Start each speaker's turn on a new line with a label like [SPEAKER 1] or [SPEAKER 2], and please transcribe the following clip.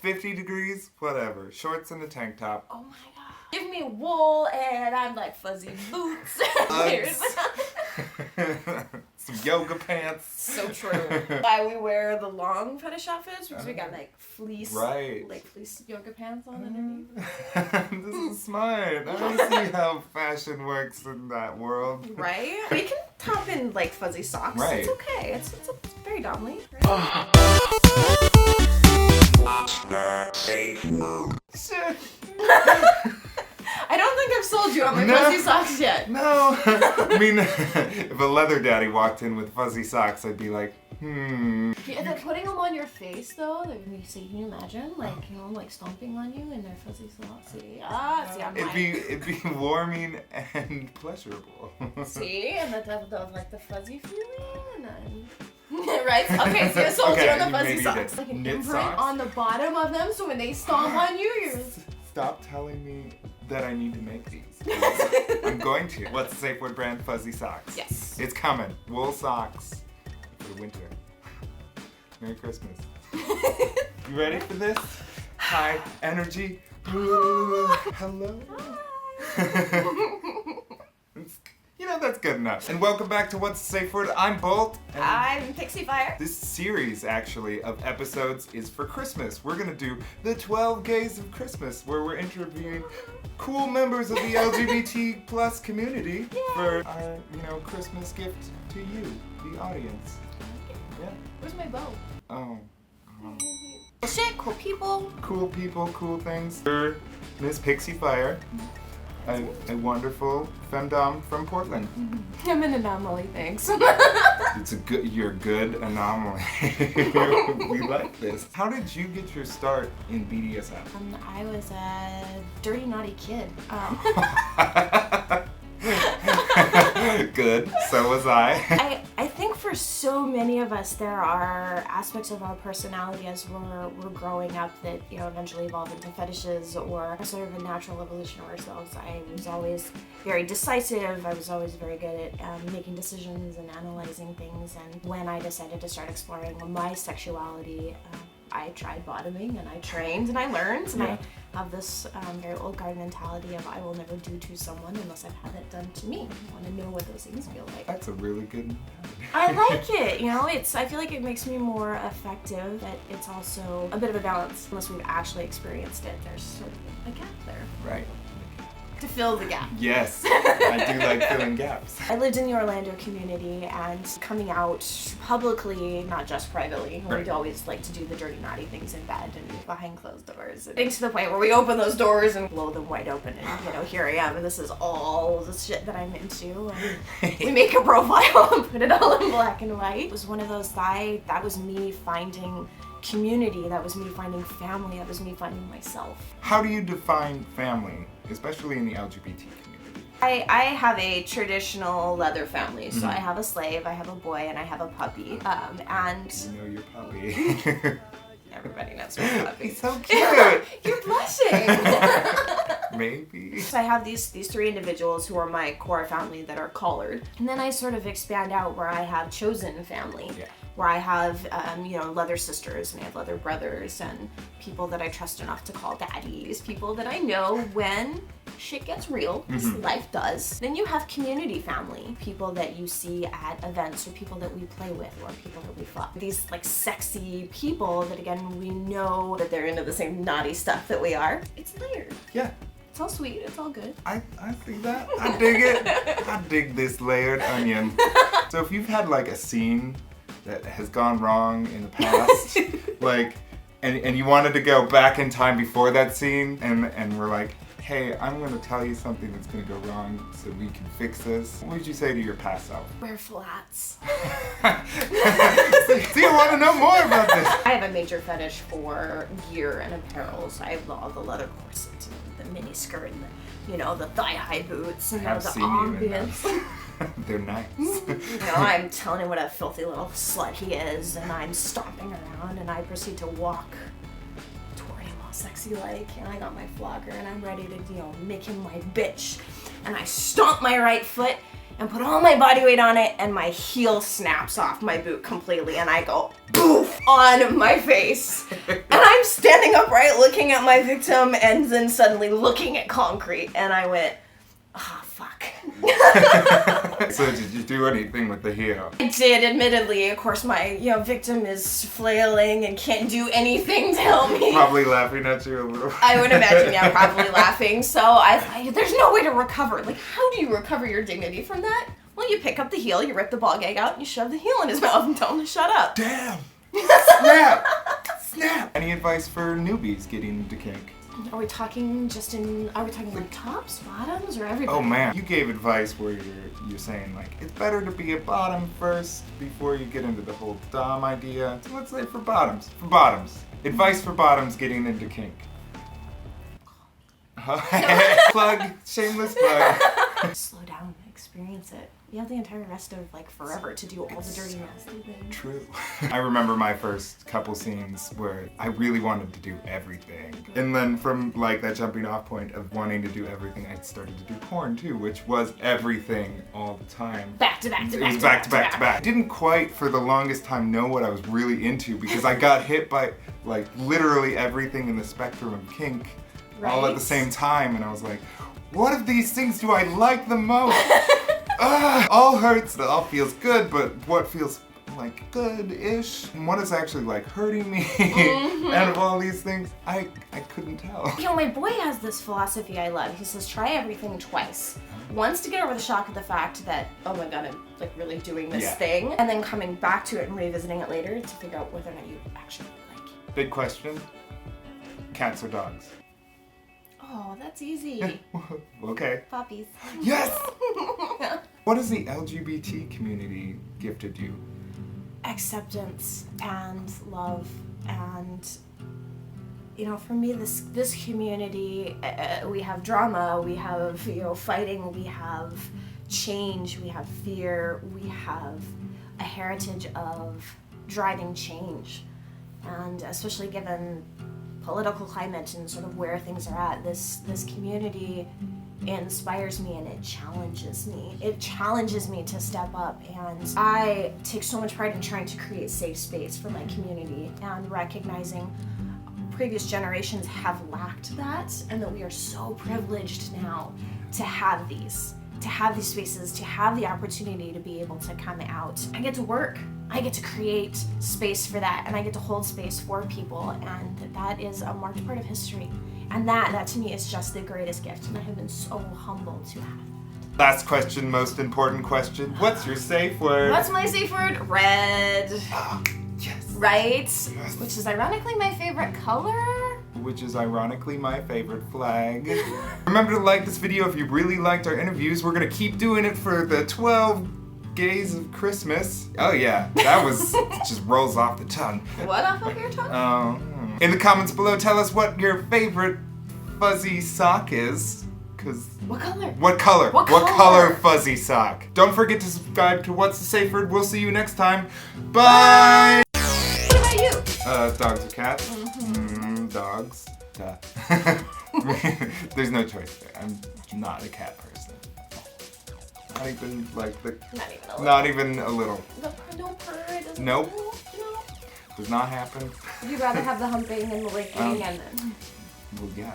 [SPEAKER 1] 50 degrees, whatever. Shorts and a tank top.
[SPEAKER 2] Oh my god. Give me wool and I'm like fuzzy boots.
[SPEAKER 1] Some yoga pants.
[SPEAKER 2] So true. Why we wear the long fetish outfits because we got like fleece, like fleece yoga pants on underneath.
[SPEAKER 1] This is smart. I see how fashion works in that world.
[SPEAKER 2] Right? We can top in like fuzzy socks.
[SPEAKER 1] Right.
[SPEAKER 2] It's okay. It's very domly.
[SPEAKER 1] Shit.
[SPEAKER 2] I don't think I've sold you on my fuzzy socks yet.
[SPEAKER 1] No. I mean, if a leather daddy walked in with fuzzy socks, I'd be like,
[SPEAKER 2] Yeah, they're putting them on your face though. They're gonna be, so can you imagine, like, you know, like stomping on you in their fuzzy socks?
[SPEAKER 1] It'd be warming and pleasurable.
[SPEAKER 2] See, and the like the fuzzy feeling, and then right? Okay, so I sold you on the fuzzy socks. Like an imprint on the bottom of them, so when they stomp on you, you're.
[SPEAKER 1] Stop telling me that I need to make these. I'm going to. What's the Safeword brand? Fuzzy socks.
[SPEAKER 2] Yes.
[SPEAKER 1] It's coming. Wool socks for the winter. Merry Christmas. You ready for this? High energy. Hello. You know, that's good enough. And welcome back to What's the Safeword? I'm Bolt. And
[SPEAKER 2] I'm Pixie Fyre.
[SPEAKER 1] this series, actually, of episodes is for Christmas. We're gonna do the 12 Gays of Christmas, where we're interviewing cool members of the LGBT plus community for our, Christmas gift to you, the audience. Yeah.
[SPEAKER 2] Where's my bow?
[SPEAKER 1] Oh.
[SPEAKER 2] Shit, cool people.
[SPEAKER 1] Cool people, cool things. You're Miss Pixie Fyre. A wonderful femdom from Portland.
[SPEAKER 2] I'm an anomaly, thanks.
[SPEAKER 1] You're a good anomaly. We like this. How did you get your start in BDSM?
[SPEAKER 2] I was a dirty, naughty kid.
[SPEAKER 1] Good. So was I.
[SPEAKER 2] I think for so many of us, there are aspects of our personality as we're growing up that, eventually evolve into fetishes or a sort of a natural evolution of ourselves. I was always very decisive. I was always very good at making decisions and analyzing things. And when I decided to start exploring my sexuality, I tried bottoming and I trained and I learned and I have this very old guard mentality of I will never do to someone unless I've had it done to me. I want to know what those things feel like.
[SPEAKER 1] That's a really good
[SPEAKER 2] I like it, I feel like it makes me more effective, but it's also a bit of a balance. Unless we've actually experienced it, there's sort of a gap there.
[SPEAKER 1] Right.
[SPEAKER 2] To fill the gap.
[SPEAKER 1] Yes, I do like filling gaps.
[SPEAKER 2] I lived in the Orlando community and coming out publicly, not just privately. We'd always like to do the dirty, naughty things in bed and behind closed doors. And to the point where we open those doors and blow them wide open and, here I am and this is all the shit that I'm into. And we make a profile and put it all in black and white. It was one of those, that was me finding community, that was me finding family, that was me finding myself.
[SPEAKER 1] How do you define family, especially in the LGBT community?
[SPEAKER 2] I have a traditional leather family, so I have a slave, I have a boy, and I have a puppy. And
[SPEAKER 1] you know your puppy.
[SPEAKER 2] Everybody knows my puppy.
[SPEAKER 1] He's so cute.
[SPEAKER 2] You're blushing.
[SPEAKER 1] Maybe.
[SPEAKER 2] So I have these three individuals who are my core family that are collared, and then I sort of expand out where I have chosen family. Yeah. Where I have, leather sisters and I have leather brothers and people that I trust enough to call daddies, people that I know when shit gets real, as life does. Then you have community family, people that you see at events or people that we play with or people that we fuck. These sexy people that again, we know that they're into the same naughty stuff that we are. It's layered.
[SPEAKER 1] Yeah.
[SPEAKER 2] It's all sweet, it's all good.
[SPEAKER 1] I see that. I dig it. I dig this layered onion. So if you've had a scene that has gone wrong in the past, and you wanted to go back in time before that scene, and we're like, hey, I'm going to tell you something that's going to go wrong so we can fix this. What would you say to your past self?
[SPEAKER 2] Wear flats.
[SPEAKER 1] See, I want to know more about this.
[SPEAKER 2] I have a major fetish for gear and apparel, so I have all the leather corsets and the mini skirt and the thigh-high boots and the ambience.
[SPEAKER 1] They're nice.
[SPEAKER 2] I'm telling him what a filthy little slut he is, and I'm stomping around, and I proceed to walk toward him all sexy-like, and I got my flogger, and I'm ready to, make him my bitch. And I stomp my right foot and put all my body weight on it, and my heel snaps off my boot completely, and I go poof on my face. And I'm standing upright, looking at my victim, and then suddenly looking at concrete, and I went, oh, fuck.
[SPEAKER 1] So did you do anything with the heel?
[SPEAKER 2] I did, admittedly. Of course, my victim is flailing and can't do anything to help me.
[SPEAKER 1] Probably laughing at you a little.
[SPEAKER 2] I would imagine, yeah, probably laughing. So I there's no way to recover. Like, how do you recover your dignity from that? Well, you pick up the heel, you rip the ball gag out, and you shove the heel in his mouth and tell him to shut up.
[SPEAKER 1] Damn! Snap! Snap! Any advice for newbies getting into kink?
[SPEAKER 2] Are we talking like tops, bottoms, or everybody?
[SPEAKER 1] Oh man, you gave advice where you're saying like it's better to be a bottom first before you get into the whole dom idea. So let's say for bottoms. Advice for bottoms getting into kink. Plug, shameless plug.
[SPEAKER 2] Slow down, experience it. You have the entire rest of like forever to do all the dirty nasty things.
[SPEAKER 1] True. I remember my first couple scenes where I really wanted to do everything. And then from like that jumping off point of wanting to do everything, I started to do porn too, which was everything all the time.
[SPEAKER 2] Back to back to
[SPEAKER 1] It
[SPEAKER 2] back
[SPEAKER 1] was
[SPEAKER 2] to
[SPEAKER 1] back to back to back. I didn't quite for the longest time know what I was really into because I got hit by like literally everything in the spectrum of kink all at the same time, and I was like, what of these things do I like the most? All hurts, it all feels good, but what feels like good-ish? And what is actually like hurting me? Out of all these things, I couldn't tell.
[SPEAKER 2] My boy has this philosophy I love. He says, try everything twice. Once to get over the shock of the fact that, oh my god, I'm like really doing this thing, and then coming back to it and revisiting it later to figure out whether or not you actually like it.
[SPEAKER 1] Big question, cats or dogs?
[SPEAKER 2] Oh, that's easy.
[SPEAKER 1] Okay.
[SPEAKER 2] Puppies.
[SPEAKER 1] Yes! What has the LGBT community gifted you?
[SPEAKER 2] Acceptance and love, and for me, this community, we have drama, we have fighting, we have change, we have fear, we have a heritage of driving change, and especially given political climate and sort of where things are at, this community inspires me and it challenges me. It challenges me to step up, and I take so much pride in trying to create safe space for my community and recognizing previous generations have lacked that, and that we are so privileged now to have these spaces, to have the opportunity to be able to come out. I get to work. I get to create space for that, and I get to hold space for people, and that is a marked part of history. And that to me is just the greatest gift, and I have been so humbled to have that.
[SPEAKER 1] Last question, most important question. What's your safe word?
[SPEAKER 2] What's my safe word? Red.
[SPEAKER 1] Yes.
[SPEAKER 2] Right?
[SPEAKER 1] Yes.
[SPEAKER 2] Which is ironically my favorite color.
[SPEAKER 1] Which is ironically my favorite flag. Remember to like this video if you really liked our interviews. We're gonna keep doing it for the 12 Gays of Christmas. Oh yeah, that was, just rolls off the tongue.
[SPEAKER 2] What off of your tongue?
[SPEAKER 1] In the comments below, tell us what your favorite fuzzy sock is.
[SPEAKER 2] What color?
[SPEAKER 1] What color?
[SPEAKER 2] What
[SPEAKER 1] What
[SPEAKER 2] color?
[SPEAKER 1] color fuzzy sock? Don't forget to subscribe to What's the Safe Word. We'll see you next time. Bye!
[SPEAKER 2] What about you?
[SPEAKER 1] Dogs or cats? Dogs. Duh. There's no choice there. I'm not a cat person. Not even like the.
[SPEAKER 2] Not even a little.
[SPEAKER 1] Not even a little.
[SPEAKER 2] No purr. Doesn't
[SPEAKER 1] Nope.
[SPEAKER 2] No.
[SPEAKER 1] Does not happen.
[SPEAKER 2] You'd rather have the humping and the licking and then.
[SPEAKER 1] Well, yeah.